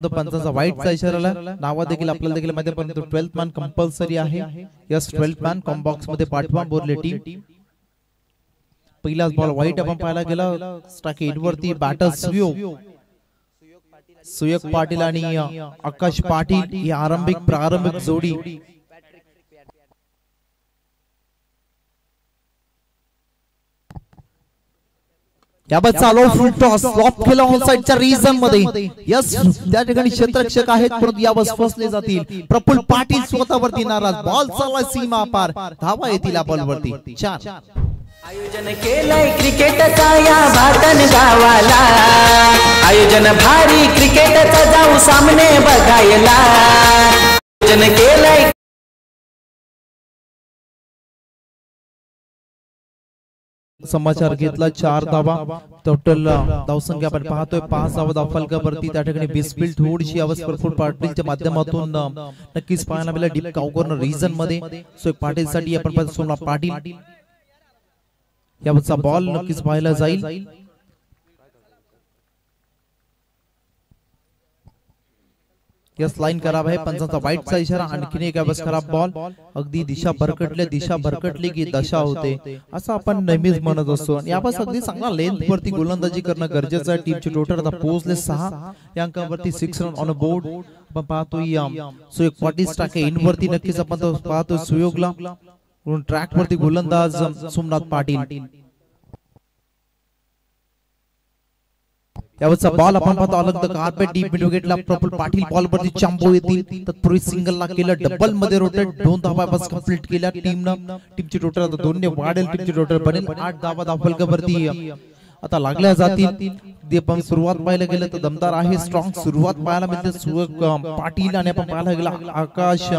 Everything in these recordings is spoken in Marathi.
पंचांचा वाईटचा इशारा नावा देखील आपल्याला देखील माहिती आहे, परंतु 12th मॅन कंपल्सरी आहे. Yes 12th man com box मध्ये पाठवा बोरले टीम. पहिलाच बॉल वाईट आपण पाहायला गेला स्ट्राइक एट वरती बॅटर सुयोग पाटील आणि आकाश पाटील ही प्रारंभिक जोडी. याबाबत चालू फुल टॉस लॉक केला ऑन साइडच्या रीजन मध्ये. यस त्या ठिकाणी क्षेत्ररक्षक आहेत परंतु याबाबत फसले जातील. प्रफुल्ल पाटील स्वतःवरती नाराज. बॉल चालला सीमा पार. धावा येतील या बॉलवरती 4. आयोजन केलंय क्रिकेटचा या भातन गावाला. आयोजन भारी क्रिकेटचा जाऊ सामने बघायला. आयोजन केलंय समाचार घेतला 4 धावा. टोटल धावसंख्या आपण पाहतोय 5 धावा धावफलकावरती. त्या ठिकाणी बिस्पिल थोडीशी अवस्था प्रफुल्ल पाटीलच्या माध्यमातून नक्कीच पाहायला मिळाला डीप कॉर्नर रीजन मध्ये. सो पाटील साठी आपण पाहतो सोमनाथ पाटील यावरचा बॉल नक्कीच पाहायला जाईल. यस लाईन खराब आहे. पंचांचा वाईटचा इशारा. आणखीन एक यावेळेस खराब बॉल. अगदी दिशा भरकटली की दशा होते असं आपण नेहमीच म्हणत असतो. यावेळेस अगदी चांगला लेंथ वरती गोलंदाजी करणं गरजेचं आहे. टीमचे टोटल आता पोहोचले 6 या अंकावरती 6 रन ऑन बोर्ड. आपण पाहतोय सुयोग पाटील स्ट्राइक इन वरती नक्कीच आपण पाहतोय सुयोगला. ट्रॅक वरती गोलंदाज सोमनाथ पाटील. यावरचा बॉल आपण पाहतो अलग कार्पेट डीप मिड विकेटला. प्रफुल्ल पाटील बॉल वरती चांबो येतील. तत्पूर्वी सिंगल ला केलं. डबल मध्ये रोटेट 2 धावा बस कंप्लीट केल्या टीमनं. टीमची टोटल आता 2 ने वाढेल. टीमची टोटल बनेल 8 धावा धावफलकावरती आता लागल्या जातील. आपण सुरुवात पाहायला गेलं तर दमदार आहे. स्ट्रॉंग सुरुवात पाहायला मिळते सुयोग पाटील आणि आपण पाहायला गेला आकाश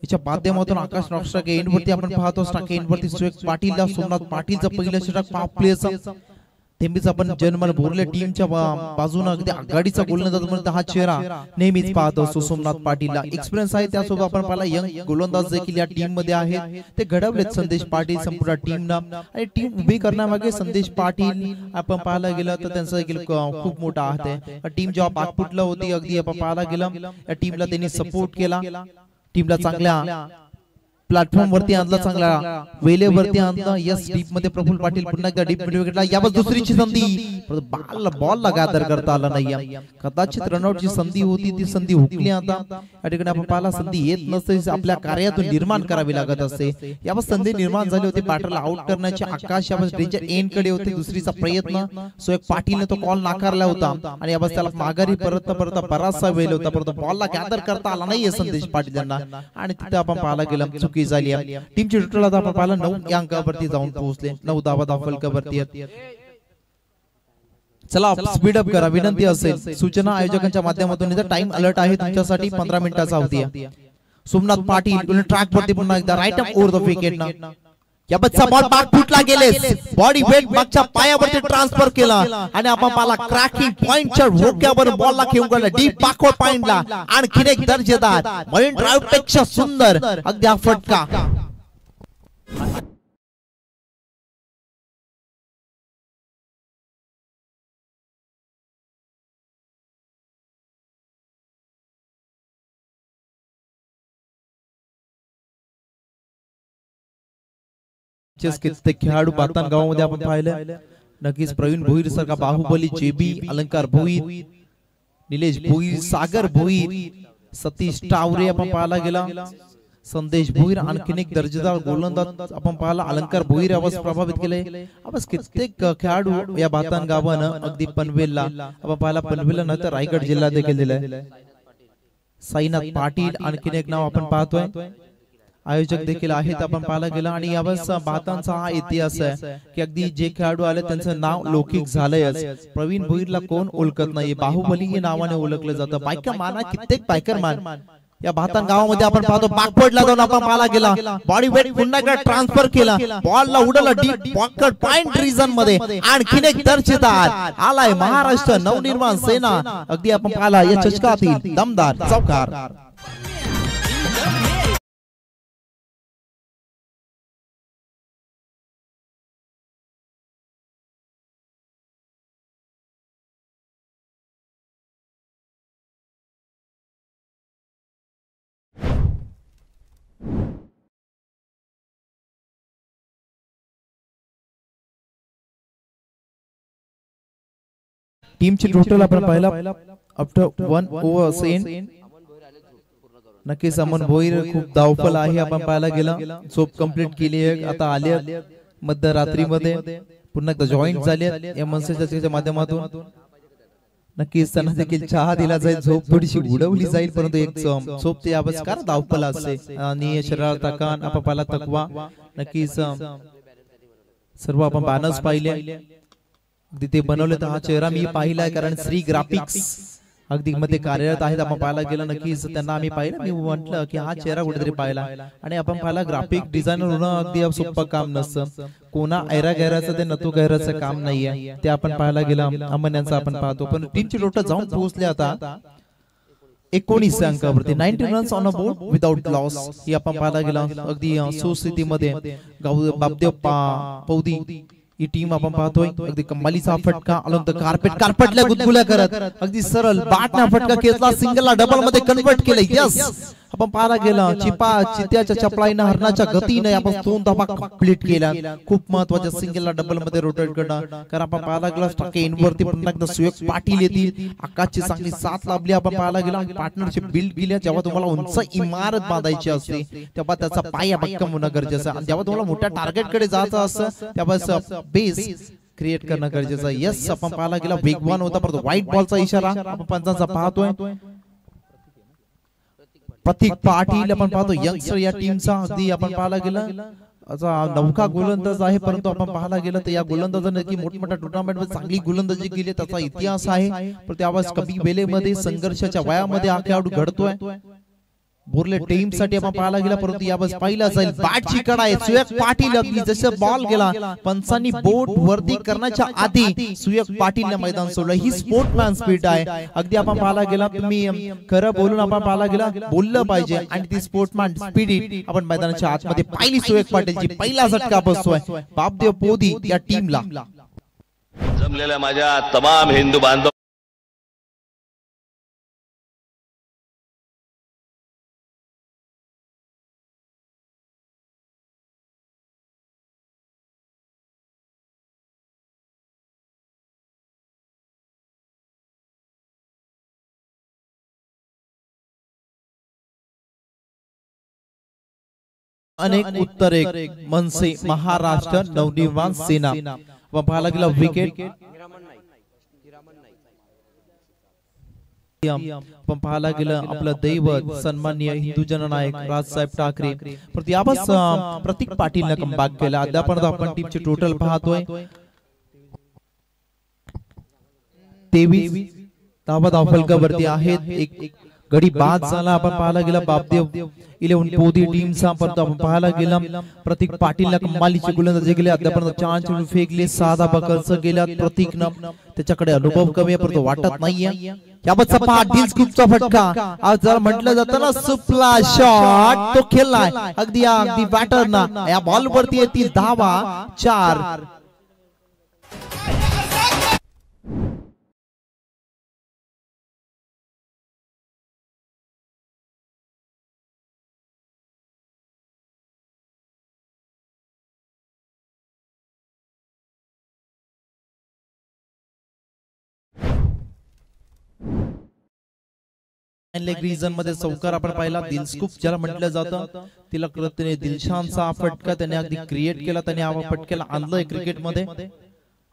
याच्या माध्यमातून आकाश स्ट्राइक एंड वरती आपण पाहतो. स्ट्राइक एंड वरती सुयोग पाटीलला सोमनाथ पाटीलचं पहिलं षटक पाव प्लेचं. नेहमीच आपण जनमन बोरले टीमच्या बाजूने अगदी आघाडीचा गोलंदाज म्हणून हा चेहरा नेहमीच पाहतो असतो सोमनाथ पाटीलला. एक्सपिरियन्स आहे. त्यासोबत आपण पाहिला यंग गोलंदाज देखील या टीम मध्ये आहेत. ते घडवलेत संदेश पाटील संपूर्ण टीमनं. आणि टीम उभी करण्यामागे संदेश पाटील आपण पाहायला गेलं तर त्यांचा देखील खूप मोठा हात आहे. टीम जेव्हा पाकपुटला होती अगदी आपण पाहायला गेलं या टीमला त्यांनी सपोर्ट केला. टीमला चांगल्या प्लॅटफॉर्म वरती आणला. चांगला वेलेवरती आणला. यस डीप मध्ये प्रफुल्ल पाटील पुन्हा एकदा डीप मिड विकेटला. यावर दुसरीची संधी बॉलला गादर करता आला नाही. कदाचित रनआउटची संधी होती ती संधी हुकली. आता या ठिकाणी आपण पाहिला संधी येत नसते आपल्या कार्यातून निर्माण करावी लागत असते. यावर संधी निर्माण झाली होती बॅटरला आउट करण्याची. आकाश यावर डेंजर एंड कडे होते. दुसरीचा प्रयत्न सो एक पाटीलने तो कॉल नाकारला होता आणि यावर त्याला माघारी परत बराचसा वेळ होता परंतु बॉलला गॅदर करता आला नाहीये संदेश पाटील यांना. आणि तिथे आपण पाहायला गेलं चुकी झाली. टीमची टोटल आता आपण पाहिला 9 या अंकावरती जाऊन पोहोचले. 9 धावा धावफलकावरती. चला स्पीड अप करा विनंती असेल. सूचना आयोजकांच्या माध्यमातून टाइम अलर्ट आहे तुमच्यासाठी 15 मिनिटाचा अवधी. सोमनाथ पाटील ट्रॅक वरती पुन्हा एकदा right up over the wicket ना. या बच्चा बॉल बाग फुटला गेले. बॉडी वेट मागच्या पायावरती ट्रान्सफर केला आणि आपण पाहिला क्रॅकिंग पॉइंटच्या डोक्यावर बॉलला घेऊन गेला डीप बॅकवर्ड पॉइंटला. आणखीन एक दर्जेदार मरीन ड्राइव्ह पेक्षा सुंदर अगदी हा फटका. कित्येक खेळाडू बातान गावामध्ये आपण पाहिलं. नक्कीच प्रवीण भोईर सारखा बाहुबली, जेबी, अलंकार भोईर, निलेश भोईर, सागर भोईर, सतीश टावरे आपण पाहायला गेला. संदेश भोईर आणखीन एक दर्जेदार गोलंदाज आपण पाहिला. अलंकार भोईर आवाज प्रभावित केले. आवाज कित्येक खेळाडू या बातान गावानं अगदी पनवेलला आपण पाहिला. पनवेलला न तर रायगड जिल्हा देखील दिलाय. साईनाथ पाटील आणखीन एक नाव आपण पाहतोय. आयोजक देखील आहेत आपण पाहायला गेला. आणि यावेळेस बातांचा हा इतिहास आहे की अगदी जे खेळाडू आले त्यांचं नाव लौकिक झालंयच. प्रवीण भोईरला कोण ओळखत नाही. बाहुबली या नावाने ओळखलं जातं. बायकर मान कित्येक बायकर मान या भातान गावामध्ये आपण पाहतो. बॅकवर्डला जाऊन आपण पाहायला गेला. बॉडी वेट पुन्हा एकदा ट्रान्सफर केला. बॉलला उडवला डीप पॉकेट पॉइंट रीजन मध्ये. आणखीन एक दर्जेदार आलाय महाराष्ट्र नवनिर्माण सेना. अगदी आपण पाहिला या चषकातील दमदार चौकार. टीमची टोटल आपण पाहिला आफ्टर 1 ओव्हर्स इन नक्कीच अमन भोईर खूप धावपळ आहे आपण पाहायला गेला सोप कंप्लीट केली आहे आता आले मध्यरात्रीमध्ये पुन्हा एकदा जॉईन झाले या मनसेच्या माध्यमातून नक्कीच त्यांना देखील चहा दिला जाईल झोप थोडीशी उडवली जाईल परंतु एक झोप ते अवस्कार धावपळ असते आणि शरीराला ताकद आपण पाहिला तकवा नक्कीच सर्व आपण बॅनर्स पाहिले तिथे बनवले तर हा चेहरा मी पाहिलाय कारण श्री ग्राफिक्स अगदी मध्ये कार्यरत आहेत आपण पाहायला गेलं नक्कीच त्यांना आम्ही पाहिलं मी म्हटलं की हा चेहरा कुठेतरी पाहिला आणि आपण पाहिला ग्राफिक डिझायनर होणं अगदी सोपं काम नसतं कोणा ऐरा गैराचं ते नतू गैराचं काम नाहीये ते आपण पाहायला गेलं अमन यांचं आपण पाहतो पण टीमची टोटल जाऊन पोहोचले आता 19 अंकावरती 19 runs on a board without loss ही आपण पाहायला गेला अगदी सुस्थितीमध्ये बापदेव पौदी ही टीम आपण पाहतोय अगदी कमालीचा फटका अलॉंग द कार्पेटला गुदगुल्या करत अगदी सरळ बॅटना फटका खेचला सिंगलला डबल मध्ये कन्वर्ट केलं यस आपण पाहायला गेला चित्याच्या चपळाईने हरणाच्या गतीने आपण 2 धावा कंप्लीट केल्या खूप महत्त्वाच्या सिंगलला डबल मध्ये रोटेट करणं कारण आपण पाहायला गेला टक्के इनवरती पुन्हा एकदा सुयोग पाटील येतील आकाशची चांगली साथ लाभली आपण पाहायला गेला पार्टनरशिप बिल्ड केल्या जेव्हा तुम्हाला उंच इमारत बांधायची असते तेव्हा त्याचा पाया भक्कम होणं गरजेचं आहे आणि जेव्हा तुम्हाला मोठ्या टार्गेट कडे जायचं असतं तेव्हा बेस क्रिएट करणं गरजेचं आहे यस आपण पाहायला गेला वेगवान होता परंतु व्हाईट बॉलचा इशारा आपण पंचांचा पाहतोय प्रतीक पाटील आपण पाहतो यंगस्टर या टीमचा अगदी आपण पाहायला गेला नौका गोलंदाज आहे परंतु आपण पाहायला गेलं तर या गोलंदाजाने की मोठमोठ्या टुर्नामेंट मध्ये चांगली गोलंदाजी केली त्याचा इतिहास आहे पण त्यावेळेस कमी वेळेमध्ये संघर्षाच्या वयामध्ये हा खेळाडू घडतोय बोरले टीम साठी आपण पाहायला गेला परंतु यावेळेस पाहिला जाईल बॅटची कडा आहे सुयोग पाटील अगदी जसं बॉल गेला पंचांनी बोट वरती करण्याच्या आधी सुयोग पाटीलने मैदान सोडलं ही स्पोर्टमॅन स्पिरिट आहे अगदी आपण पाहायला गेला तुम्ही खरं बोलून आपण पाहायला गेला बोललं पाहिजे आणि ती स्पोर्टमॅन स्पिरिट आपण मैदानाच्या आतमध्ये पाहिली सुयोग पाटीलची पहिला झटका बसतोय बापदेव पोदी या टीमला जमलेल्या माझ्या तमाम हिंदू बांधव अनेक उत्तर एक मनसे महाराष्ट्र नवनिर्माण सेना व पाहायला गेला विकेट पण पाहायला गेलं आपलं दैवत सन्माननीय हिंदू जननायक राजसाहेब ठाकरे पण यावेळेस प्रतीक पाटीलने कमबॅक केला अद्यापर्यंत आपण टीमचे टोटल पाहतोय 23 धावा धावफलकावरती आहेत एक गडी बाद झाला आपण पाहायला गेला बापदेव 11 पोदी टीमचा परत आपण पाहायला गेला प्रतीक पाटीलला कमालीचे गोलंदाजी केले अद्यापर्यंत 4 चेंडू फेकले 6 धावा खर्च केला प्रतीकनं त्याच्याकडे अनुभव कमी आहे परंतु वाटत नाहीये याबाबतचा पहा डील स्कूपचा फटका आज जर म्हटलं जातं ना सुपला शॉट तो खेळलाय अगदी बॅटरना या बॉल वरती येतील धावा 4 लेग रीजन मध्ये चौकार आपण पाहिला दिलस्कूप ज्याला म्हटलं जातं तिला त्याने दिलशानचा फटका त्याने अगदी क्रिएट केला त्याने हा फटक्याला आणलंय क्रिकेट मध्ये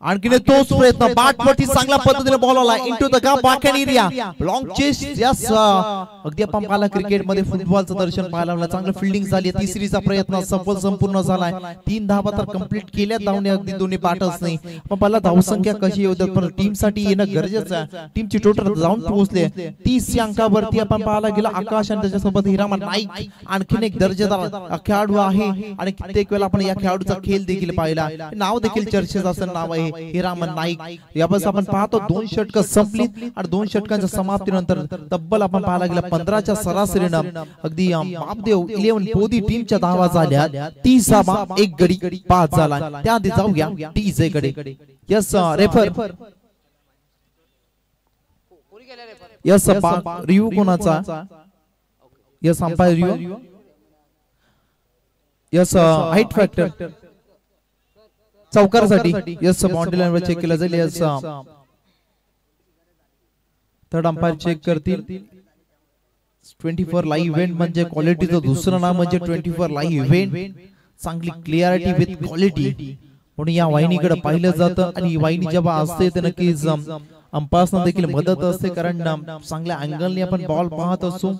आणखीन तोच प्रयत्न बॅटवरती चांगल्या पद्धतीने बॉल आला into the gap backhand area long chase yes अगदी आपण पाहिला क्रिकेट मध्ये फुटबॉलचं दर्शन पाहायला मिळालं चांगलं फिल्डिंग झाली तिसरीचा प्रयत्न संपूर्ण झालाय 3 धावा तर कंप्लीट केल्या धावणे अगदी दोन्ही बॅटर्स नाही आपण पाहिला धावसंख्या कशी होतात पण टीम साठी येणं गरजेचं आहे टीमची टोटल जाऊन पोहोचले 30 अंकावरती आपण पाहायला गेला आकाश आणि त्याच्यासोबत हिरामन नाईक आणखीन एक दर्जेदार खेळाडू आहे आणि कित्येक वेळा आपण या खेळाडूचा खेळ देखील पाहिला नाव देखील चर्चेत असं नाव आहे हिरामन नाईक यावेळेस आपण पाहतो 2 षटक संपली आणि 2 षटकांच्या समाप्तीनंतर तब्बल आपण पाहायला गेला 15च्या सरासरीनं अगदी बापदेव 11 पोदी टीमच्या धावा झाल्या 30 धावा 1 गडी पास झाला त्याआधी जाऊया टीजे कडे यस रेफर यस रिव्ह्यू कोणाचा yes umpire review yes height factor चौकारासाठी यस बाउंड्री लाईनवर चेक केला जाईल यस थर्ड अंपायर चेक करतील. 24 लाईव्ह इव्हेंट म्हणजे क्वालिटीचं दुसरं नाव म्हणजे 24 लाईव्ह इव्हेंट. चांगली क्लिअरिटी विथ क्वालिटी म्हणून या वाहिनीकडे पाहिलं जातं आणि ही वाहिनी जेव्हा असते तर नक्कीच अंपायर्सना देखील मदत असते कारण चांगल्या अँगलने आपण बॉल पाहत असतो.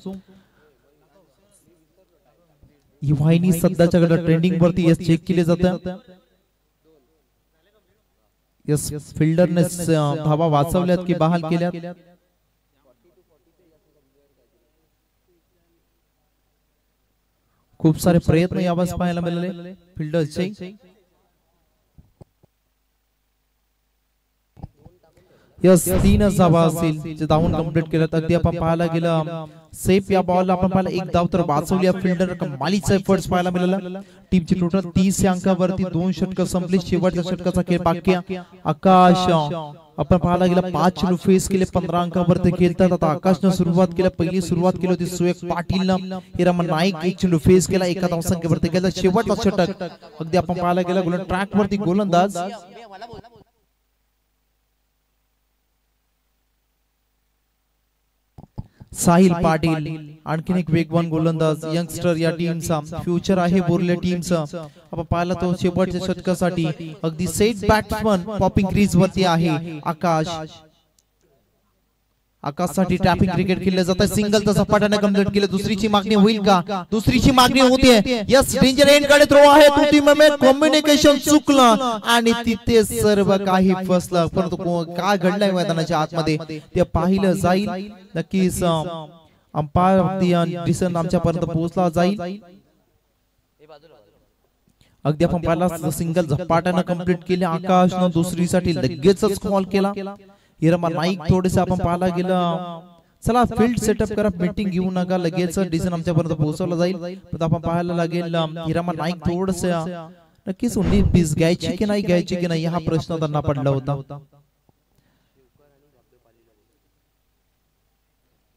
ही वाहिनी सध्याच्याकडे ट्रेंडिंग वरती चेक केले जातं. यस फिल्डरने धावा वाचवल्यात की बहाल केल्यात. खूप सारे प्रयत्न यावेळेस पाहायला मिळाले फिल्डरचे. यस 3 धावा असतील जे धावून कंप्लीट केलं. अगदी आपण पाहायला गेलं सेफ या बॉलला आपण पाहिलं एक धाव तर वाचवली. फिल्डर कमालीचा एफर्ट्स पाहायला मिळाला. टीमची टोटल 30 अंकावरती 2 षटकं संपली. शेवटच्या षटकाचा खेळ बाकी. आकाश आपण पाहायला गेलं 5 चेंडू फेस केले 15 अंकावरती खेळतात. आता आकाशनं सुरुवात केली. पहिली सुरुवात केली होती सुयक पाटीलनं. हिरामन नाईक 1 चेंडू फेस केला 1 धावसंख्येवरती खेळला. शेवटचा षटक अगदी आपण पाहायला गेलं गोलंदाज ट्रॅक वरती गोलंदाज साहिल पाटील आणखीन एक वेगवान गोलंदाज यंगस्टर या टीमचा फ्युचर आहे बोरले टीमचा. आपण पाहिला तो शेवटच्या षटकासाठी अगदी सेट बॅट्समन पॉपिंग क्रीज वरती आहे आकाश. आकाशसाठी टॅपिंग क्रिकेट खेळलं जातं. सिंगल तर झपाट्याने कंप्लीट केलं. दुसरीची मागणी होईल का? दुसरीची मागणी होते. यस डेंजर एंड कडे थ्रो आहे. तुतीमध्ये कम्युनिकेशन चुकलं आणि तिथे सर्व काही फसलं. परंतु काय घडलंय मैदानाच्या आतमध्ये ते पाहिलं जाईल. नक्कीच अंपायर डिसिजन आमच्यापर्यंत पोहोचला जाईल. अगदी आपण पाहिला सिंगल झपाट्याने कंप्लीट केले. आकाशनं दुसरीसाठी लगेचच कॉल केला. हिरामन नाईक थोडेसे आपण पाहायला गेलं चला फील्ड सेटअप करा मीटिंग घेऊ नका लगेच डिसिजन आमच्यापर्यंत पोहोचवला जाईल. पण आपण पाहायला लागेल हिरामन नाईक थोडसे नक्कीच 19-20 घ्यायची की नाही घ्यायची की नाही हा प्रश्न त्यांना पडला होता.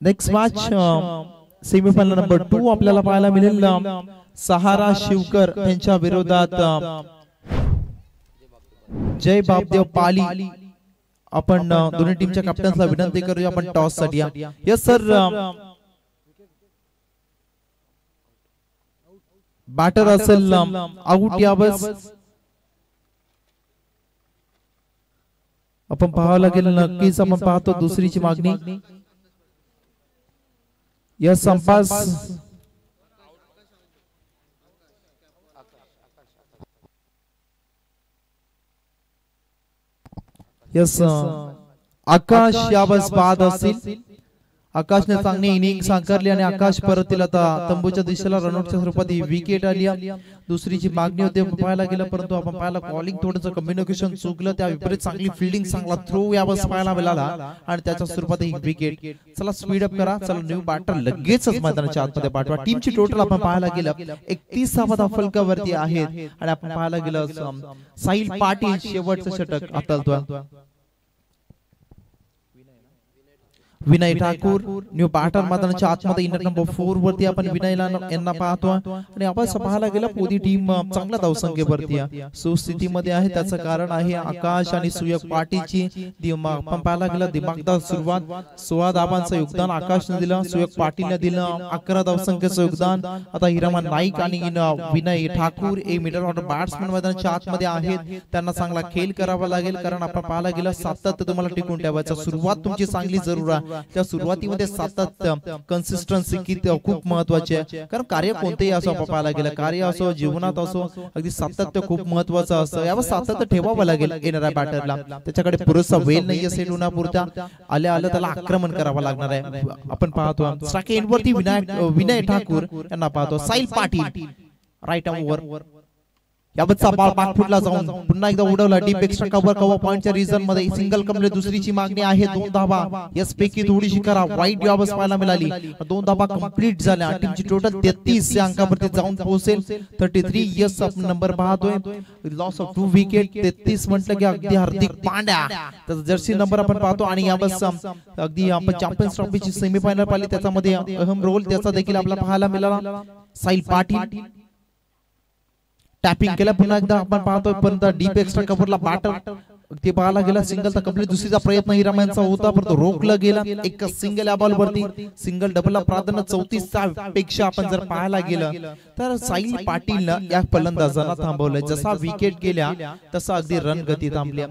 नेक्स्ट मॅच सेमीफायनल नंबर 2 आपल्याला पाहायला मिळेल. सहारा शिवकर यांच्या विरोधात जय बापदेव पाली. आपण दोन्ही टीमच्या कॅप्टन्सला विनंती करूया आपण टॉस साठी. यस सर बॅटर असेल आउट यावेळेस. आपण पाहावं लागेल. नक्कीच आपण पाहतो दुसरीची मागणी. यस संपास यस आकाश यावेळेस बाद असतील. आकाशने चांगली इनिंग साकारली आणि आकाश परतील. आता तंबूच्या दिशेला रनआउटच्या स्वरूपात ही विकेट आली. दुसरीची मागणी होती पाहायला गेलं परंतु आपण पाहायला कॉलिंग थोडंसं कम्युनिकेशन चुकलं. त्या विपरीत चांगली फिल्डिंग चांगला थ्रो यावेळेस पाहायला मिळाला आणि त्याच्या स्वरूपात ही विकेट. चला स्पीड अप करा. चला न्यू बॅटर लगेचच मैदानाच्या आतमध्ये पाठवा. टीमची टोटल आपण पाहायला गेलं 31 धावा फलकावरती आहेत आणि आपण पाहायला गेलं साहिल पाटील शेवटचं षटक हाताळतोय. विनय ठाकूर न्यू बॅटर मैदानाच्या आतमध्ये इनर नंबर 4 वरती आपण विनयला यांना पाहतो आणि आपण पाहायला गेला पोदी टीम चांगल्या धावसंख्येवरती सुस्थितीमध्ये आहे. त्याचं कारण आहे आकाश आणि सुयक पाटीलची आपण पाहायला गेला दिमागदार सुरुवात. 16 धावांचं योगदान आकाशने दिलं. सुयक पाटीलने दिलं 11 धावसंख्येचं योगदान. आता हिरामन नाईक आणि विनय ठाकूर हे मिडल ऑर्डर बॅट्समन मैदानाच्या आतमध्ये आहेत. त्यांना चांगला खेळ करावा लागेल कारण आपण पाहायला गेला सातत्य तुम्हाला टिकून ठेवायचं. सुरुवात तुमची चांगली जरूर आहे. त्या सुरुवातीमध्ये सातत्य कन्सिस्टन्सी किती खूप महत्वाची आहे. कारण कार्य कोणतेही असो आपण पाहायला गेलं कार्य असो जीवनात असो अगदी सातत्य खूप महत्वाचं असतं. यावर सातत्य ठेवावं लागेल येणाऱ्या बॅटरला. त्याच्याकडे पुरेसा वेळ नाहीये सेट होण्यापुरता. आल्या त्याला आक्रमण करावं लागणार आहे. आपण पाहतो स्ट्राइक एंडवरती विनय ठाकूर यांना पाहतो. साहिल पाटील राईट ओव्हर यावतचा बॉल बॅकफुटला जाऊन पुन्हा एकदा उडवला. डीप एक्स्ट्रा कव्हर पॉइंटच्या रिझन मध्ये सिंगल कंप्लीट. दुसरीची मागणी आहे 2 धावा. यस पैकी थोडीशी करा वाईट यावस पाहायला मिळाली. 2 धावा कंप्लीट झाल्या. टीमची टोटल 33 या अंकावरती जाऊन पोहोचेल. 33 यस आपण नंबर पाहतोय. लॉस ऑफ 2 विकेट 33 म्हटलं की अगदी हार्दिक पांड्या त्याचा जर्सी नंबर आपण पाहतो आणि यावस अगदी आपण चॅम्पियन्स ट्रॉफीची सेमीफायनल पाहिली त्याच्यामध्ये अहम रोल त्याचा देखील आपल्याला पाहायला मिळाला. साहिल पाटील टॅपिंग केलं पुन्हा एकदा आपण पाहतोय पण डीप एक्स्ट्रा कव्हरला बॅटर ते पाहायला गेला सिंगल तर कंप्लीट दुसरीचा प्रयत्न हिराम यांचा होता परंतु रोखला गेला. एक सिंगल या बॉल वरती सिंगल डबलला प्राधान्य 34 पेक्षा आपण जर पाहायला गेलं तर साहिल पाटीलनं या फलंदाजांना थांबवलंय. जसा विकेट गेल्या तसा अगदी रन गती थांबली.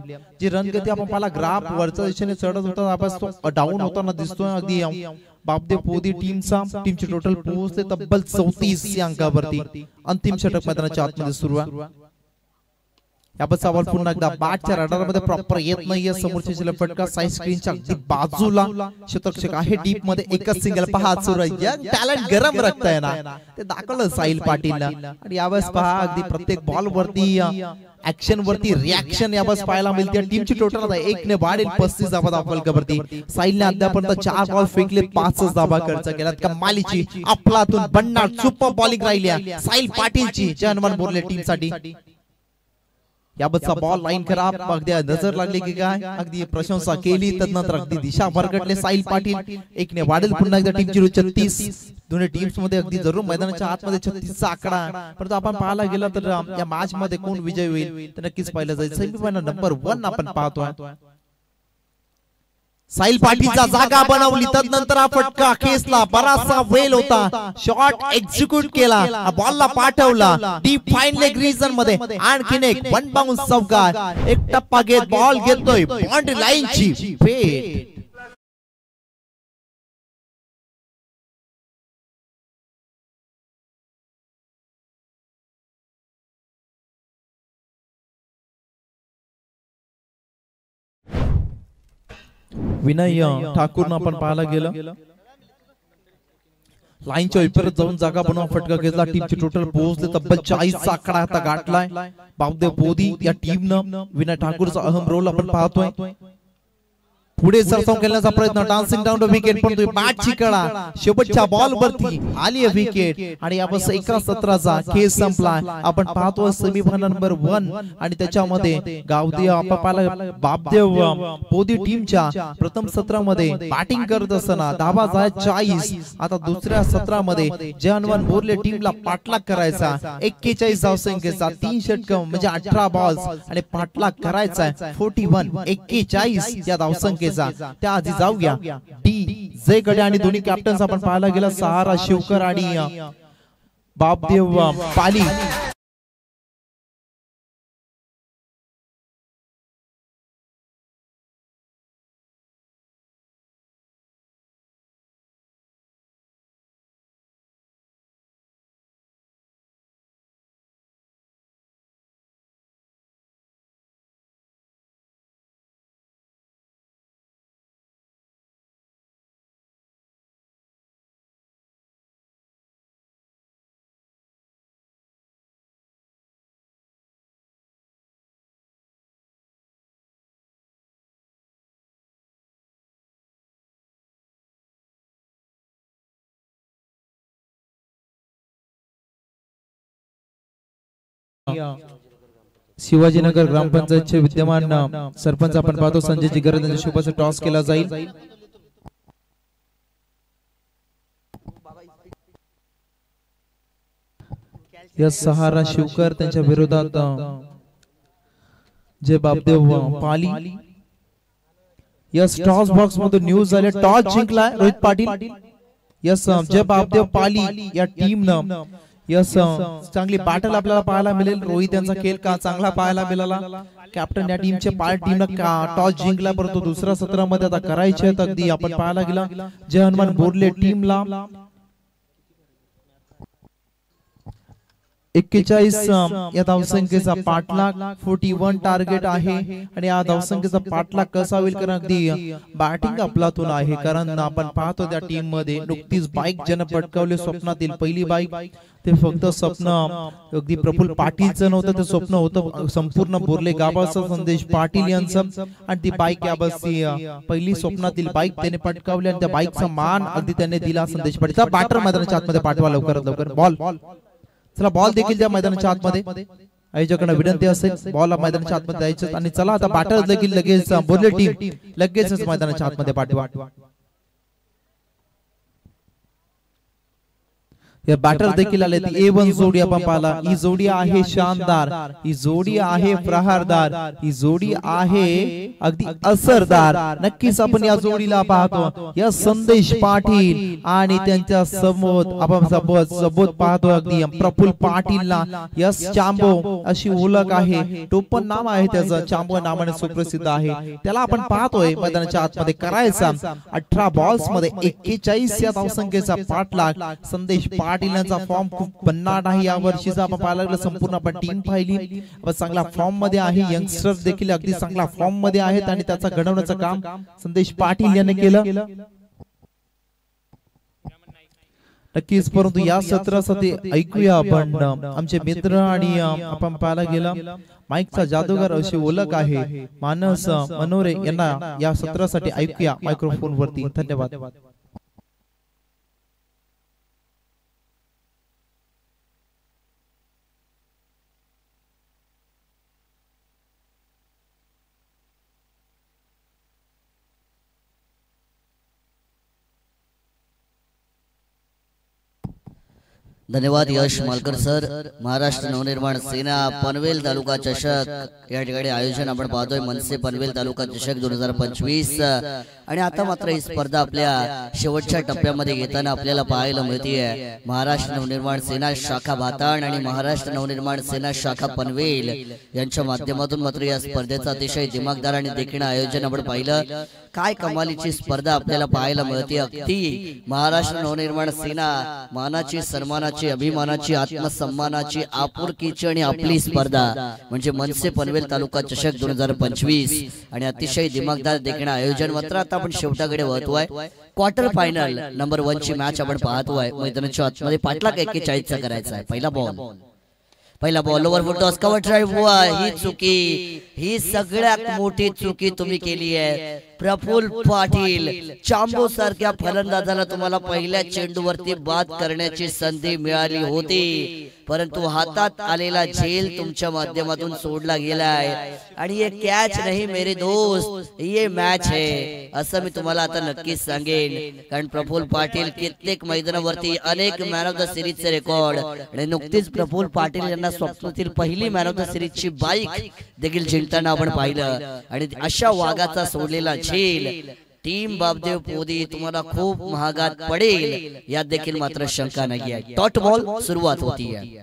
जी रन गती आपण पाहिला ग्राफ वरच्या दिशेने चढत होता आपण तो डाऊन होताना दिसतोय. अगदी बापदेव पोदी टीमची टोटल पोहोचले तब्बल 34 या अंकावरती. अंतिम षटक मैदानाच्या आतमध्ये सुरू आहे. याबाबत सवाल पुन्हा एकदा बॅटच्या रडारमध्ये प्रॉपर येत नाहीये. समोरच्या फटका साईड स्क्रीनच्या अगदी बाजूला शतरक्षक आहे डीप मध्ये एकच सिंगल पहा सुरू आहे. टॅलेंट गरम रखताय ना ते दाखवलं साहिल पाटीलला. आणि यावेळेस पहा अगदी प्रत्येक बॉल वरती ऍक्शन वरती रिॲक्शन यावेळेस पाहायला मिळते. टीमची टोटल आता 1 ने वाढेल 35 धावा दाखवलवरती. साहिलने अद्यापर्यंत 4 बॉल फेकले 5 धावा खर्च केल्यात. कमालीची आपलातून बन्नाट सुपर बॉलिंग राहिली साहिल पाटीलची जे हनुमान बोरले टीम साठी. याबतचा बॉल लाईन खराब अगदी नजर लागली की काय अगदी प्रशंसा केली तदनंतर अगदी दिशा भरकटले साहिल पाटील. 1 ने वाढेल पुन्हा एकदा टीमची 36. दोन्ही टीम्स मध्ये अगदी जरूर मैदानाच्या आतमध्ये 36 चा आकडा. परंतु आपण पाहायला गेला तर या मॅच मध्ये कोण विजय होईल तर नक्कीच पाहिलं जाईल. सेमीफायनल नंबर 1 आपण पाहतोय. साहिल पाटीलचा जागा बनवली तदनंतर हा फटका खेचला. बराचसा वेल होता. शॉट एक्झिक्यूट केला. बॉलला पाठवला डीप फाईन लेग रीजन मध्ये. आणखीन एक वन बाउन्स चौकार. एक टप्पा घेत बॉल घेतोय बाउंड्री लाईनची फेट. विनय ठाकूरनं आपण पाहायला गेलं लाईनच्या विपरीत जाऊन जागा बनवून फटका घेतला. टीमची टोटल पोहोचले तब्बल 40 चा आकडा आता गाठलाय. बापदेव पोदी या टीमनं विनय ठाकूरचा अहम रोल आपण पाहतोय. पुढे सरसावून खेळण्याचा प्रयत्न डान्सिंग डाऊन विकेट पण बॅटची कडा शेवटच्या बॉल वरती आली विकेट. आणि यावेळेस 11-17चा खेळ संपला. आपण पाहतो सेमीफायनल नंबर 1 आणि त्याच्यामध्ये गावदेव आपण पाहिला बापदेव पोदी टीमच्या प्रथम सत्रामध्ये बॅटिंग करत असताना धावा झाल्या 40. आता दुसऱ्या सत्रामध्ये जे हनुमान बोरले टीमला पाठलाग करायचा 41 धावसंख्येचा 3 षटक म्हणजे 18 बॉल्स आणि पाठलाग करायचा 41 41 या धावसंख्येचा. त्या आधी जाऊया डी जे कडे आणि दोन्ही कॅप्टन्स आपण पाहायला गेला सहारा शिवकर आणि बापदेव पाली. शिवाजीनगर ग्रामपंचायतचे विद्यमान सरपंच आपण पाहतो संजय जिगर यांच्या शुभाचा टॉस केला जाईल. या सहारा शिवकर त्यांच्या विरोधात जे Bapdev Pali. Yes toss box मधून न्यूज झाले टॉस जिंकलाय रोहित पाटील. यस जे बापदेव पाली या टीमनं यस चांगली बॅटल आपल्याला पाहायला मिळेल. रोहित यांचा खेळ का चांगला पाहायला मिळाला. कॅप्टन या टीमचे टीमनं टॉस जिंकला परंतु दुसऱ्या सत्रामध्ये आता करायचे आहेत अगदी आपण पाहायला गेला जे हनुमान बोरले टीमला 41 या धावसंख्येचा पाठलाग 41 टार्गेट आहे. आणि या धावसंख्येचा पाठलाग कसा होईल कारण अगदी बॅटिंग आपलातून आहे. कारण आपण पाहतो त्या टीम मध्ये नुकतीच बाईक ज्यानं पटकावले स्वप्नातील पहिली बाईक ते फक्त स्वप्न अगदी प्रफुल्ल पाटीलचं नव्हतं ते स्वप्न होतं संपूर्ण बोरले गावाचा संदेश पाटील यांचं. आणि ती बाईक याबस्ती पहिली स्वप्नातील बाईक त्याने पटकावली आणि त्या बाईकचा मान अगदी त्याने दिला संदेश पाटीलचा. बॅटर मैदानाच्या आतमध्ये पाठवा लवकरात लवकर. बॉल चला बॉल देखील त्या मैदानाच्या आतमध्ये आयोजकांना विनंती असेल बॉल मैदानाच्या आतमध्ये द्यायचं. आणि चला आता बॅटर देखील लगेच बोरले टीम लगेचच मैदानाच्या आतमध्ये पाठवा. या बॅटर देखील आले A1 जोडी आपण पाहिला ही जोडी आहे शानदार ही जोडी आहे प्रहारदार ही जोडी आहे अगदी असरदार नक्कीच आपण या जोडीला पाहतो या संदेश पाटील आणि त्यांच्या समोर आपण सोबत पाहतो अगदी प्रफुल्ल पाटीलला यस चांबो अशी ओळख आहे टोपण नाव आहे त्याचं चांबो नावाने सुप्रसिद्ध आहे त्याला आपण पाहतोय मैदानाच्या आतमध्ये करायचा 18 बॉल्स मध्ये 41 या धावसंख्येचा पाठलाग संदेश पाटील यांचा फॉर्म खूप भन्नाट आहे या वर्षीचा आपण पाहिला संपूर्ण आपण टीम पाहिली चांगला फॉर्म मध्ये आहे यंगस्टर देखील अगदी चांगला फॉर्म मध्ये आहेत आणि त्याचा घडवण्याचं काम संदेश पाटील यांनी केलं नक्कीच परंतु या सत्रासाठी ऐकूया आपण आमचे मित्र आणि आपण पाहायला गेला माईकचा जादूगार अशी ओळख आहे मानस मनोरे यांना या सत्रासाठी ऐकूया मायक्रोफोन वरती धन्यवाद धन्यवाद यश मालकर सर महाराष्ट्र नवनिर्माण सेना पनवेल तालुका चषक या ठिकाणी आयोजन आपण पाहतोय मनसे पनवेल तालुका चषक 2025 आणि आता मात्र ही स्पर्धा आपल्या शेवटच्या टप्प्यामध्ये येताना आपल्याला पाहायला मिळतेय महाराष्ट्र नवनिर्माण सेना शाखा भाताण आणि महाराष्ट्र नवनिर्माण सेना शाखा पनवेल यांच्या माध्यमातून मात्र या स्पर्धेचं अतिशय दिमागदार आणि देखील आयोजन आपण पाहिलं काय कमालीची स्पर्धा आपल्याला पाहायला मिळते अगदी महाराष्ट्र नवनिर्माण सेना मानाची सन्मानाची अभिमानाची आत्मसन्मानाची आपुलकीची आणि आपली स्पर्धा म्हणजे मनसे पनवेल तालुका चषक 2025 आणि अतिशय दिमागदार देखील आयोजन मात्र आता आपण शेवटाकडे वळतोय क्वार्टर फायनल नंबर 1 ची मॅच आपण पाहतोय मैदानाच्या आतमध्ये पाठलाग 41 चा करायचा आहे पहिला बॉल ओव्हर फुटतोस कव्हर ड्राइव्ह ही चुकी ही सगळ्यात मोठी चुकी तुम्ही केली आहे प्रफुल्ल पाटील चांबो सारख्या फलंदाजाला तुम्हाला पहिल्या चेंडूवरती बाद करण्याची संधी मिळाली होती परंतु हातात आलेला झेल तुमच्या माध्यमातून सोडला गेलाय आणि ये कॅच नाही मेरे दोस्त ये मॅच है असं मी तुम्हाला आता नक्कीच सांगेन कारण प्रफुल्ल पाटील कित्येक मैदानावरती अनेक मॅन ऑफ द सिरीज चे रेकॉर्ड आणि नुकतीच प्रफुल्ल पाटील यांना स्वप्नातील पहिली मॅन ऑफ द सिरीज ची बाईक देखील जिंकताना आपण पाहिलं आणि अशा वाघाचा सोडलेला झेल टीम बाबदेव पोदी तुम्हाला खूप महागात पडेल यात देखील मात्र शंका नाही आहे डॉट बॉल सुरुवात होतीये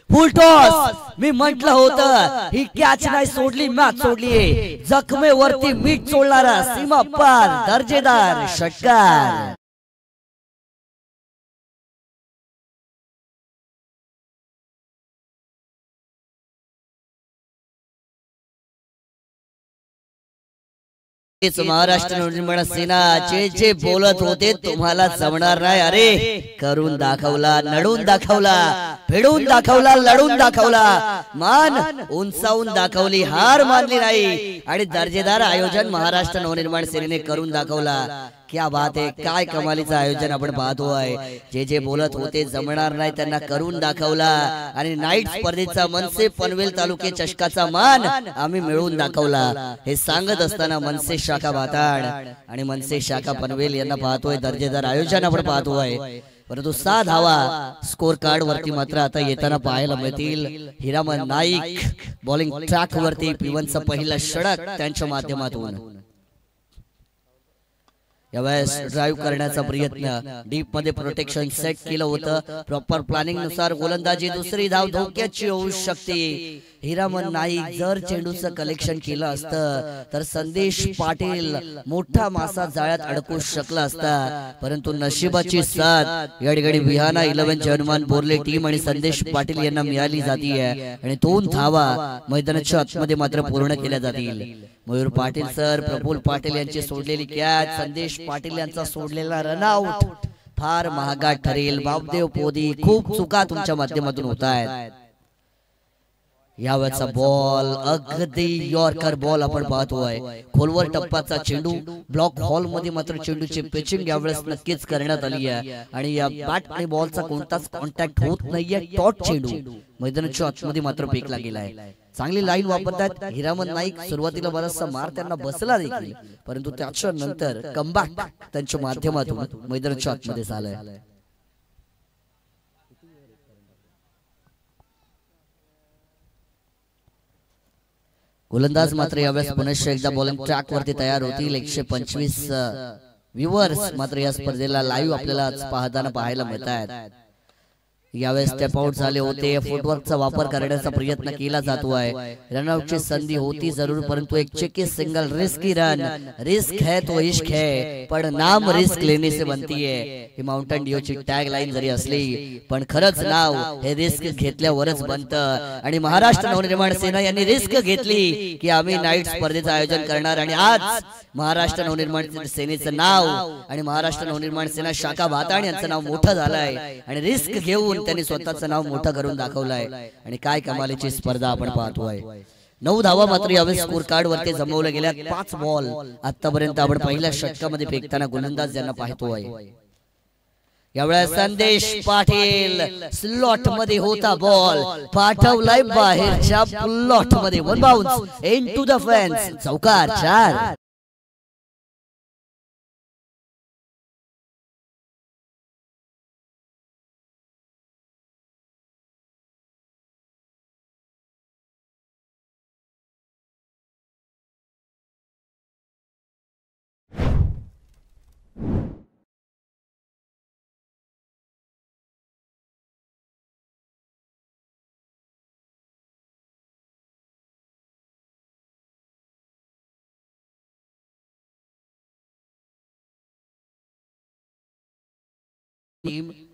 फुल टॉस मी म्हटलं होतं ही कॅच नाही सोडली मॅच सोडली जखमेवरती मीठ सोडणारा सीमा पार दर्जेदार षटकार महाराष्ट्र नवनिर्माण सेना जे बोलत होते तुम्हाला जमणार नाही अरे करून दाखवला नडून दाखवला फेडून दाखवला लढून दाखवला मान उंचावून दाखवली हार मानली नाही आणि दर्जेदार आयोजन महाराष्ट्र नवनिर्माण सेनेने करून दाखवला क्या बात आहे काय कमालीचं आयोजन आपण पाहतोय जे बोलत होते जमणार नाही त्यांना करून दाखवला आणि नाईट स्पर्धेचा मनसे पनवेल तालुके चषकाचा मान आम्ही मिळवून दाखवला हे सांगत असताना मनसे शाखा भाताण आणि मनसे शाखा पनवेल यांना पाहतोय दर्जेदार आयोजन आपण पाहतोय परंतु 6 धावा स्कोर कार्ड वरती मात्र आता येताना पाहायला मिळतील हिरामन नाईक बॉलिंग ट्रॅक वरती P1चा पहिला षटक त्यांच्या माध्यमातून यावेळेस ड्राइव्ह करण्याचा प्रयत्न डीप मध्ये प्रोटेक्शन सेट केलं होतं प्रॉपर प्लॅनिंग नुसार गोलंदाजी दुसरी धाव धोक्याची होऊ शकते हिरामन नाईक जर चेंडूचं कलेक्शन केलं असतं तर संदेश पाटील मोठा मासा जाळ्यात अडकू शकला असता परंतु नशिबाची साथ या ठिकाणी विहाना 11 हनुमान बोर्ले टीम आणि संदेश पाटील यांना मिळाली जातीये आणि 2 धावा मैदानाच्या आतमध्ये मात्र पूर्ण केल्या जातील मयूर पाटील सर प्रफुल्ल पाटील यांची सोडलेली कॅच संदेश पाटील यांचा सोडलेला रनआउट फार महागात ठरेल बाबदेव पोदी खूप चुका तुमच्या माध्यमातून होत आहेत यावेळचा बॉल अगदी यॉर्कर बॉल आपण पाहतोय खोलवर टप्पाचा चेंडू ब्लॉक हॉल मध्ये मात्र चेंडूची पिचिंग यावेळेस नक्कीच करण्यात आली आहे आणि या बॅट आणि बॉलचा कोणताच कॉन्टॅक्ट होत नाहीये टॉट चेंडू मैदानाच्या आतमध्ये मात्र फेकला गेलाय चांगली लाईन वापरतात हिरामन नाईक सुरुवातीला बराचसा मार त्यांना बसला देखील परंतु त्याच्या नंतर कमबॅक त्यांच्या माध्यमातून मैदानाच्या आतमध्ये झालंय गोलंदाज मात्र यावेळेस पुनश्च एकदा बॉलिंग ट्रॅक वरती तयार होतील. 125 व्ह्यूअर्स मात्र या स्पर्धेला लाईव्ह आपल्याला पाहताना पाहायला मिळत आहेत. यावेळेस स्टेप आउट झाले होते. फुटवर्कचा वापर करण्याचा प्रयत्न केला जातो आहे. रनआउटची संधी होती जरूर, परंतु एक cheeky single risky run. Risk है तो इश्क है, पण नाम रिस्क लेने से बनती है. ही माउंटन ड्यूची टॅग लाईन जरी असली, पण खरंच नाव हे रिस्क घेतल्यावरच बनतं. आणि महाराष्ट्र नवनिर्माण सेना यांनी रिस्क घेतली की आम्ही नाईट स्पर्धेचं आयोजन करणार. आणि आज महाराष्ट्र नवनिर्माण सेनेचं नाव आणि महाराष्ट्र नवनिर्माण सेना शाखा भाताण यांचं नाव मोठं झालंय. आणि रिस्क घेऊन त्यांनी स्वतःचं नाव मोठं करून दाखवलंय. आणि काय कमालीची स्पर्धा आपण पाहतोय. 9 धावा मात्र यावेळेस स्कोर कार्ड वरती जमवल्या गेल्या. 5 बॉल आतापर्यंत आपण पहिल्या षटकामध्ये फेकताना गोलंदाज यांना पाहतोय. यावेळेस संदेश पाटील स्लॉट मध्ये होता बॉल, पाठवलाय बाहेरच्या प्लॉट मध्ये. One bounce into the fans. चौकार 4.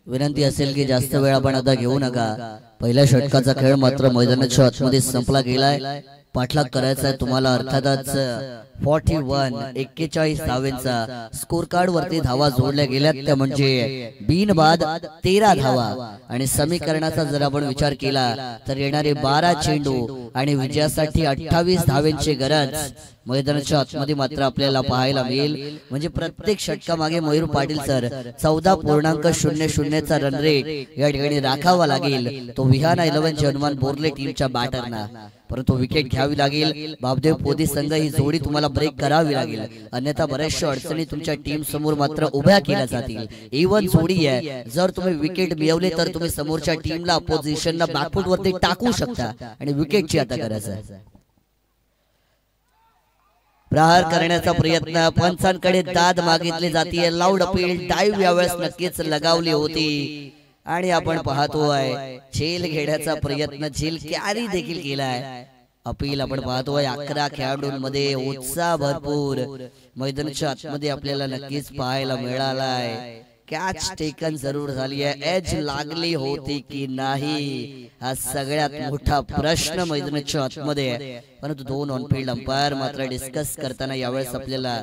विनंती असेल की जास्त वेळ आपण आता घेऊ नका. पहिल्या षटकाचा खेळ मात्र मैदानाच्या आतमध्ये संपला गेलाय. पाठलाग करायचा आहे तुम्हाला अर्थातच. 41 धावेंचा स्कोर कार्ड वरती धावा जोडल्या गेल्यात, त्या म्हणजे बिनबाद 13 धावा. आणि समीकरणाचा जर आपण विचार केला तर येणारे 12 चेंडू आणि विजयासाठी 28 धावेंची गरज मैदानाच्या आतमध्ये मात्र आपल्याला पाहायला मिळेल. म्हणजे प्रत्येक षटकामागे मयूर पाटील सर 14.00 चा रन रेट या ठिकाणी राखावा लागेल. तो विहाना 11 हनुमान बोर्ले टीमच्या बॅटरना, परंतु विकेट घ्यावी लागेल. बाबदेव पोदी संघ ही जोडी तुम्हाला ब्रेक करावी लागेल, अन्यथा बऱ्याचशा अडचणी तुमच्या टीम समोर मात्र उभ्या केल्या जातील. इवन जोडी आहे, जर तुम्ही विकेट मिळवले तर तुम्ही समोरच्या टीमला अपोजिशनला बॅकफुट वरती टाकू शकता. आणि विकेटची आता गरज आहे. प्रहार करण्याचा प्रयत्न, पंचांकडे दाद मागितली जाते. लाऊड अपील, डाईव्ह यावेळेस नक्कीच लगावली होती. आणि आपण पाहतोय झेल घेण्याचा प्रयत्न, झेल कॅरी देखील केलाय. अपील आपण पाहतोय. 11 खेळाडूंमध्ये उत्साह भरपूर मैदानाच्या आतमध्ये आपल्याला नक्कीच पाहायला मिळालाय. कॅच टेकन जरूर झाली आहे, एज लागली होती की नाही हा सगळ्यात मोठा प्रश्न मैदानाच्या आतमध्ये. परंतु 2 ऑन फील्ड अंपायर मात्र डिस्कस करताना यावेळेस आपल्याला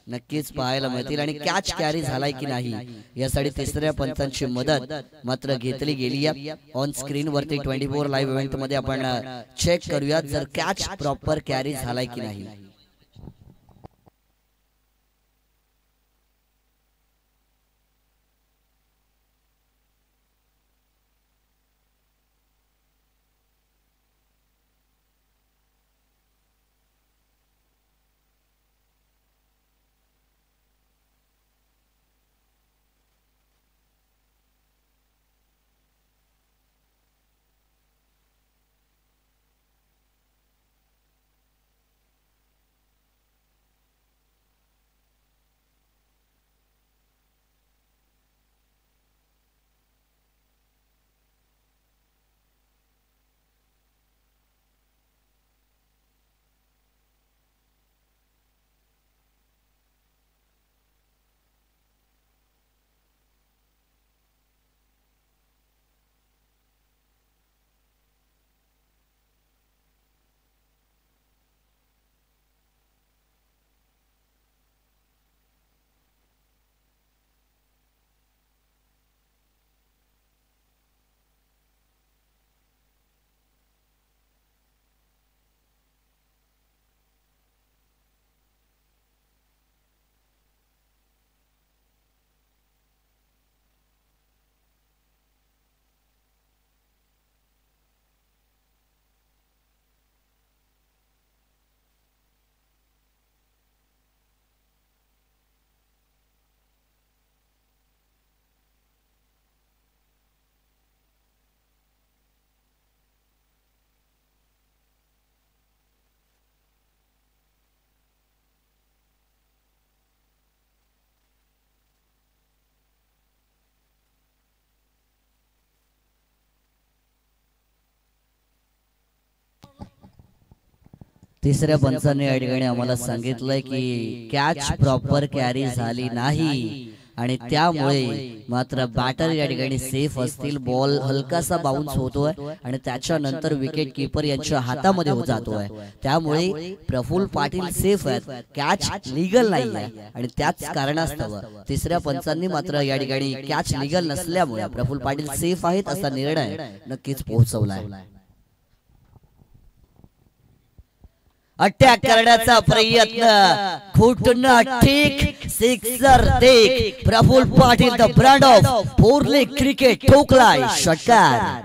नक्कीच पाहायला मिळतील. आणि कॅच कॅरी झालाय की नाही यासाठी तिसऱ्या पंचांची मदत मात्र घेतली गेली आहे. ऑन स्क्रीन वरती 24 लाईव्ह इव्हेंट मध्ये आपण चेक करूया जर कॅच प्रॉपर कॅरी झालाय की नाही. तिसऱ्या पंचांनी या ठिकाणी आम्हाला सांगितलंय की कॅच प्रॉपर कॅरी झाली नाही आणि त्यामुळे मात्र बॅटर या ठिकाणी सेफ असतील. बॉल हलकासा बाउन्स होतोय आणि त्याच्यानंतर विकेट किपर यांच्या हातामध्ये जातोय. त्यामुळे प्रफुल्ल पाटील सेफ आहेत, कॅच लीगल नाही आहे आणि त्याच कारणास्तव तिसऱ्या पंचांनी मात्र या ठिकाणी कॅच लीगल नसल्यामुळे प्रफुल्ल पाटील सेफ आहेत असा निर्णय नक्कीच पोहोचवलाय. अटॅक करण्याचा प्रयत्न, घुटना ठीक, सिक्सर देख. Praful Patil the brand of पोरले क्रिकेट ठोकलाय षटकार.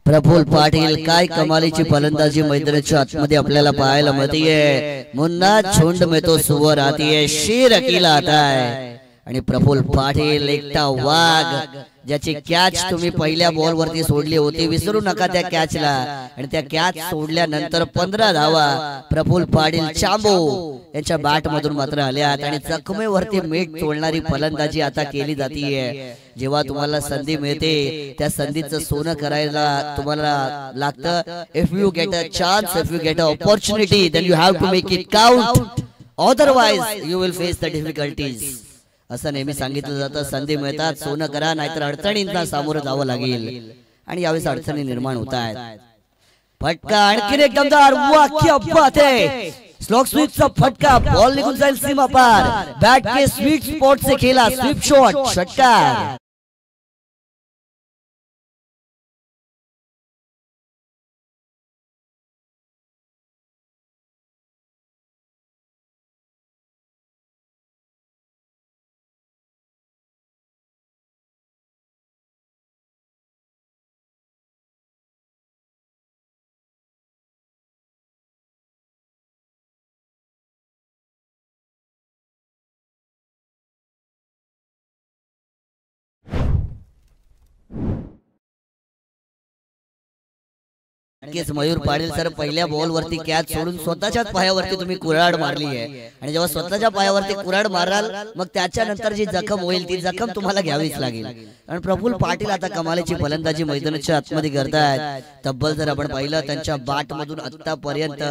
प्रफुल्ल पाटील काय कमालीची फलंदाजी मैदानाच्या आतमध्ये आपल्याला पाहायला मिळतीये. मुन्ना झुंड में तो सुवर आती है, शेर अकेला आता है. आणि प्रफुल्ल पाटील एकटा वाघ, ज्याची कॅच तुम्ही पहिल्या बॉल वरती सोडली होती, विसरू नका त्या कॅचला. आणि त्या कॅच सोडल्यानंतर 15 धावा प्रफुल्ल पाटील चांबो यांच्या बॅट मधून मात्र आल्यात आणि जखमेवरती मीठ तोडणारी फलंदाजी आता केली जातीये. जेव्हा तुम्हाला संधी मिळते त्या संधीचं सोनं करायला तुम्हाला लागतं. If you get a chance, if you get a opportunity, then you have to make it count, otherwise you will face the difficulties असं नेहमी सांगितलं जातं. संधी मिळतात सोनं करा, नाहीतर अडचणींना सामोरं जावं लागेल. आणि यावेळेस अडचणी निर्माण होत आहेत. फटका आणखीन एक दमदार, क्या बात है. स्लॉग स्वीपचा फटका, बॉल निघून जाईल सीमा पार. बैट के स्वीट स्पॉट से खेला स्वीप शॉट, षटकार. मयूर पाटील सर, पहिल्या बॉल वरती कॅच सोडून स्वतःच्याच पायावरती तुम्ही कुऱ्हाड मारली आहे. आणि जेव्हा स्वतःच्या पायावरती कुऱ्हाड माराल मग त्याच्यानंतर जी जखम होईल ती जखम तुम्हाला घ्यावीच लागेल. आणि प्रफुल्ल पाटील आता कमालीची फलंदाजी मैदानाच्या आतमध्ये करतायत. तब्बल जर आपण पाहिलं त्यांच्या बॅट मधून आतापर्यंत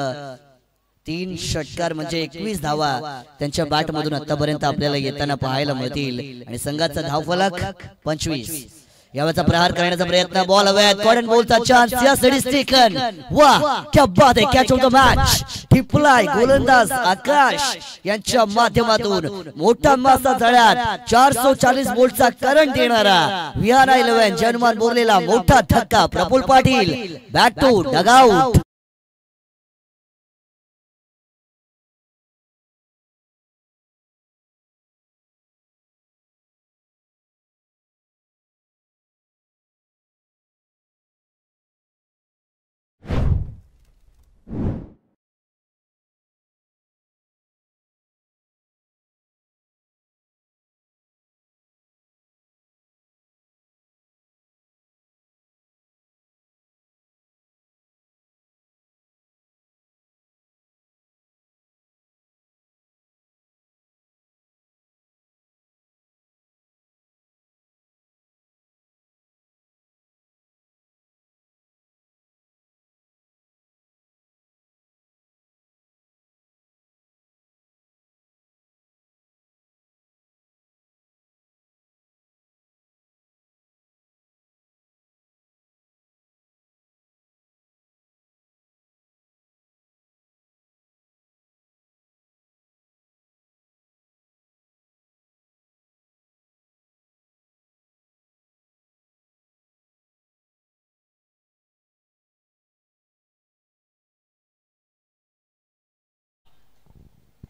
3 षटकार म्हणजे 21 धावा त्यांच्या बॅट मधून आतापर्यंत आपल्याला येताना पाहायला मिळतील. आणि संघाचा धावफलक 25. यावेळेचा प्रहार करण्याचा प्रयत्न, बॉल हवेत, कॉर्नर बॉलचा चान्स या सडी स्टेकन. वाह क्या बात है, कॅच ऑफ द मॅच. टिपलाय गोलंदाज आकाश यांच्या माध्यमातून मोठा मासा जाळ्यात 440 वोल्टचा करंट देणारा विहारा 11 जनमान बोरलेला मोठा धक्का. Praful Patil back to dugout.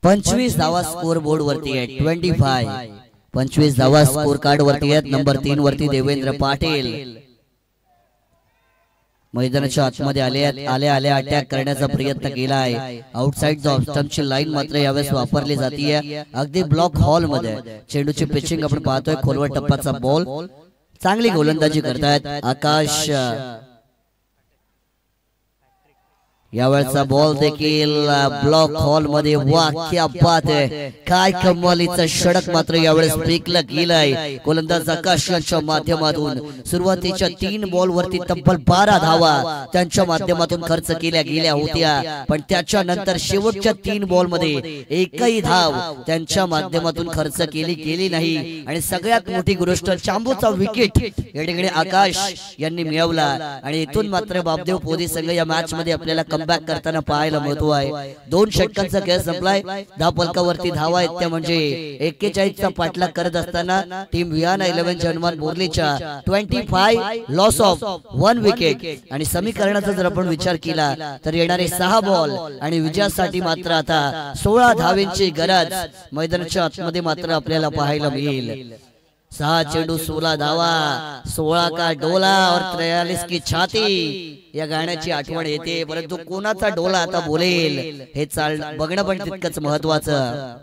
पंचवीस धावा स्कोर बोर्ड वरती आहे. 25 25 धावा स्कोर कार्ड वरती आहेत. नंबर 3 वरती देवेंद्र पाटील. मैदानाच्या आतमध्ये आल्या अटॅक करण्याचा प्रयत्न केलाय. आउटसाइड ऑफ स्टंपची लाईन मात्र यावेळेस वापरली जाते. अगदी ब्लॉक हॉल मध्ये चेंडूची पिचिंग आपण पाहतोय. खोलवर टप्प्याचा बॉल, चांगली गोलंदाजी करतायत आकाश. यावेळचा बॉल देखील ब्लॉक हॉल मध्ये. वाह क्या बात आहे, काय कमालीचा षटक मात्र यावेळेस फेकलं गेलाय गोलंदाज आकाश यांच्या माध्यमातून. सुरुवातीच्या 3 बॉल वरती तब्बल 12 धावा त्यांच्या माध्यमातून खर्च केल्या गेल्या होत्या, पण त्याच्यानंतर शेवटच्या 3 बॉल मध्ये एकही धाव त्यांच्या माध्यमातून खर्च केली नाही. आणि सगळ्यात मोठी गोष्ट, चांबूचा विकेट या ठिकाणी आकाश यांनी मिळवला. आणि इथून मात्र बापदेव पोदी संघ या मॅच मध्ये आपल्याला कमबॅक करताना पाहायला मिळतो आहे. 2 षटकांचा खेळ संपलाय. 10 फलकावरती धावा आहेत त्या म्हणजे 41चा पाठलाग करत असताना टीम विहाना 11 जनमान बोर्लीच्या 25 लॉस ऑफ 1 विकेट. आणि समीकरणाचा जर आपण विचार केला तर येणारे 6 बॉल आणि विजयासाठी मात्र आता 16 धावेंची गरज मैदानाच्या आतमध्ये मात्र आपल्याला पाहायला मिळेल. 6 चेंडू 16 धावा, 16 का डोला और 43 की छाती या गाण्याची आठवण येते. परंतु कोणाचा डोला आता बोलेल हे बघणं पण तितकंच महत्वाचं.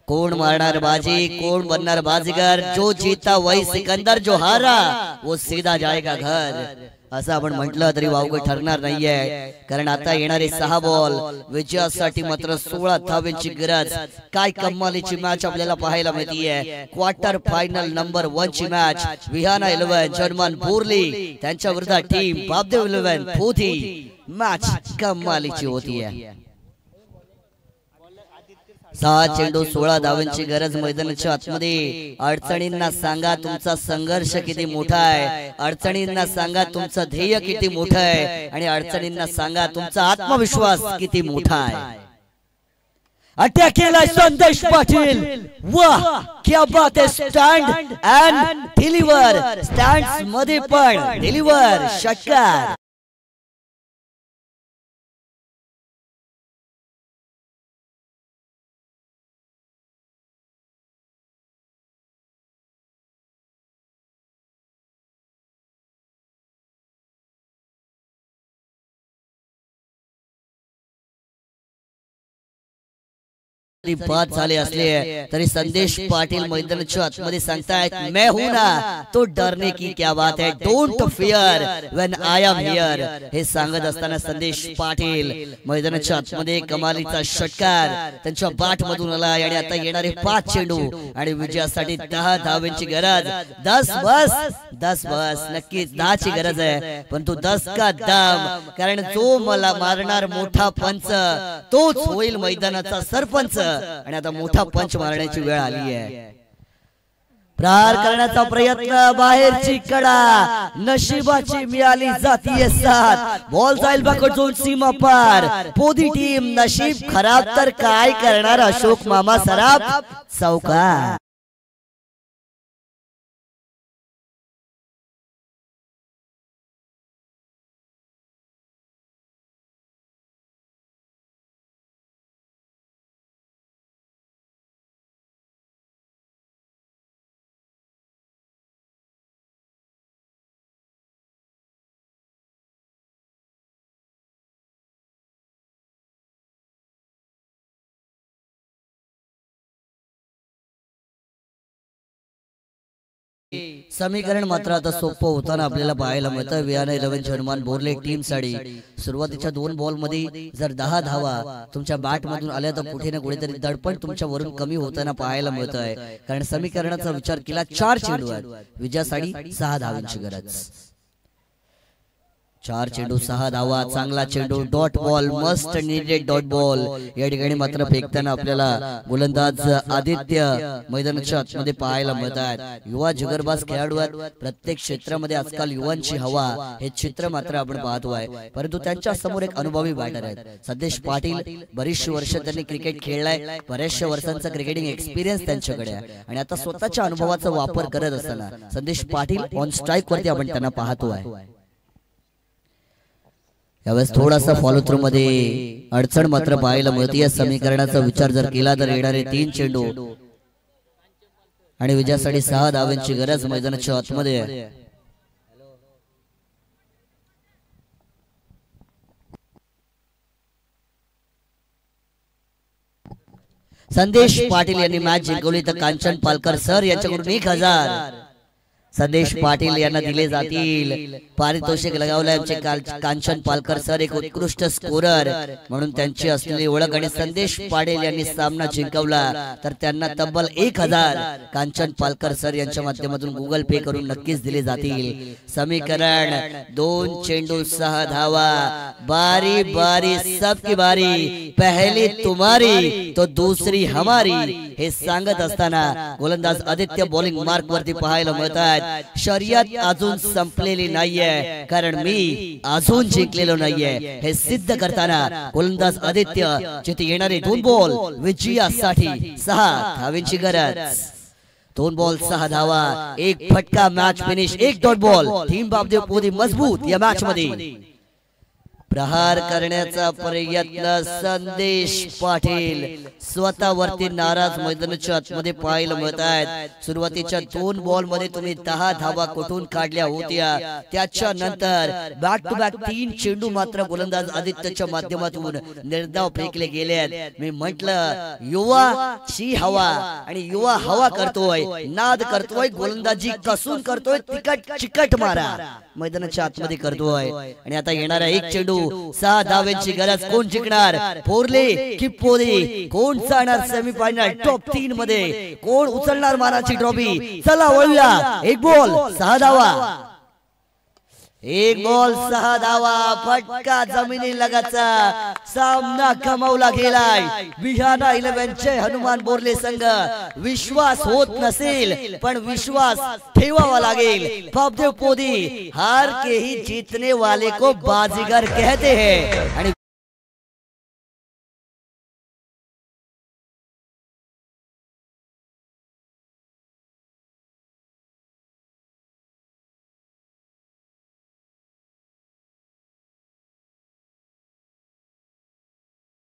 कोण मारणार बाजी, कोण बनणार बाजीगर. जो जीता वही सिकंदर, जो हारा वो सीधा जाएगा घर, असं आपण म्हटलं तरी वावगं ठरणार नाहीये. कारण आता येणारे 6 बॉल विजयासाठी मात्र 16 धावेंची गरज. काय कमालीची मॅच आपल्याला पाहायला मिळतीये. क्वार्टर फायनल नंबर 1 ची मॅच विहाना 11 जनमान बोर्ली त्यांच्या विरुद्ध टीम बापदेव 11 पोदी. मॅच कमालीची होतीये. 6 चेंडू 16 धावांची गरज मैदानाच्या आतमध्ये. अडचणींना सांगा तुमचा संघर्ष किती मोठा आहे, अडचणींना सांगा तुमचं ध्येय किती मोठं आहे, आणि अडचणींना सांगा तुमचा आत्मविश्वास किती मोठा आहे. अटॅक केलाय संदेश पाटील. वाह क्या बात आहे. स्टँड अँड डिलिव्हर, स्टँड्स मध्ये पण डिलिव्हर षटकार. बात झाले असले तरी संदेश पाटील मैदानाच्या आतमध्ये सांगतायत, मैं हूं ना तो डरने की क्या बात है, don't fear when I am here. हे सांगत असताना संदेश पाटील मैदानाच्या आतमध्ये कमालीचा षटकार त्यांच्या बॅट मधून आला. आणि आता येणारे 5 चेंडू आणि विजयासाठी 10 धावांची गरज. 10 बस नक्कीच 10 ची गरज आहे, पण तो 10 का दम. कारण जो मला मारणार मोठा पंच तोच होईल मैदानाचा सरपंच. आणि आता मोठा पंच मारण्याची वेळ आली आहे. प्रहार करण्याचा प्रयत्न, बाहेरची कडा, नशिबाची मिळाली जातीय साथ. बॉल जाईल बॅकवर्ड झोन सीमा पार. पोदी टीम नशीब खराब तर काय करणार अशोक मामा सराफ चौकार. समीकरण मात्र आता सोपं होताना आपल्याला पाहायला मिळतं. विहाना 11 जनमान बोर्ले टीम साठी सुरुवातीच्या 2 बॉल मध्ये जर 10 धावा तुमच्या बॅट मधून आल्या तर कुठे ना कुठेतरी दडपण तुमच्या वरून कमी होताना पाहायला मिळत आहे. कारण समीकरणाचा विचार केला 4 चेंडू आहेत, विजयासाठी 6 धावांची गरज. 4 चेंडू 6 धावा, चांगला चेंडू, dot ball, must needed dot ball. या ठिकाणी मात्र फेकताना आपल्याला गोलंदाज आदित्य मैदानाच्या आतमध्ये पाहायला मिळत आहेत. युवा जुगरबाज खेळाडू आहेत. प्रत्येक क्षेत्रामध्ये आजकाल युवांची हवा हे चित्र मात्र आपण पाहतो आहे. परंतु त्यांच्या समोर एक अनुभवी बॅटर आहेत संदेश पाटील. बरीचशी वर्ष त्यांनी क्रिकेट खेळलाय, बऱ्याचशा वर्षांचा क्रिकेटिंग एक्सपिरियन्स त्यांच्याकडे आहे. आणि आता स्वतःच्या अनुभवाचा वापर करत असताना संदेश पाटील ऑन स्ट्राईक वरती आपण त्यांना पाहतो आहे. यावेळेस थोडासा फॉलो थ्रू मध्ये अडचण मात्र पाहायला मिळते. या समीकरणाचा विचार जर केला तर येणारे 3 चेंडू आणि विजयासाठी 6 धावांची गरज मैदानाच्या आतमध्ये आहे. संदेश पाटील यांनी मॅच जिंकवली तर कांचन पालकर सर यांच्याकडून 1000 संदेश पाटील यांना दिले जातील. पारितोषिक लगावले आमचे कांचन पालकर सर एक उत्कृष्ट स्कोरर म्हणून त्यांची असलेली ओळख आणि संदेश पाटील यांनी सामना जिंकवला तर त्यांना तब्बल 1000 कांचन पालकर सर यांच्या माध्यमातून गुगल पे करून नक्कीच दिले जातील. समीकरण 2 चेंडू 6 धावा. बारी बारी सबकी बारी, पहली तुम्हारी तो दूसरी हमारी हे सांगत असताना गोलंदाज आदित्य बॉलिंग मार्क वरती पाहायला मिळतात. शर्यत अजून संपलेली नाहीये कारण मी अजून जिंकलेलो नाहीये हे सिद्ध करताना गोलंदाज आदित्य जिथे येणारे 2 बॉल विजयासाठी 6 धावांची गरज. 2 बॉल 6 धावा, 1 फटका, match finish. 1 dot ball. Team Bapdev पोदी मजबूत या मॅच मध्ये. प्रहार करण्याचा प्रयत्न संदेश पाटील स्वतःवरती नाराज मैदानाच्या आतमध्ये पाहायला मिळत आहेत. सुरुवातीच्या 2 बॉल मध्ये तुम्ही 10 धावा कुठून काढल्या होत्या. त्याच्यानंतर बॅक टू बॅक 3 चेंडू मात्र गोलंदाज आदित्यच्या माध्यमातून निर्धाव फेकले गेलेत. मी म्हटलं युवा ची हवा आणि युवा हवा करतोय, नाद करतोय, गोलंदाजी कसून करतोय, तिकट चिकट मारा मैदानाच्या आतमध्ये करतोय. आणि आता येणारा 1 चेंडू 6 धावांची गरज. कोण जिंकणार? पोरले की पोरी? कोण जाणार सेमीफायनल टॉप 3 मध्ये? कोण उचलणार मानाची ट्रॉफी? चला वळूया. 1 बॉल 6 धावा. 1 बॉल 6 धावा. फटका जमिनी लगाचा. सामना कमावला गेलाय. विहाना 11चे हनुमान बोरले संघ. विश्वास होत नसेल पण विश्वास ठेवावा लागेल. बापदेव पोदी हार के ही जीतने वाले को बाजीगर कहते हैं आणि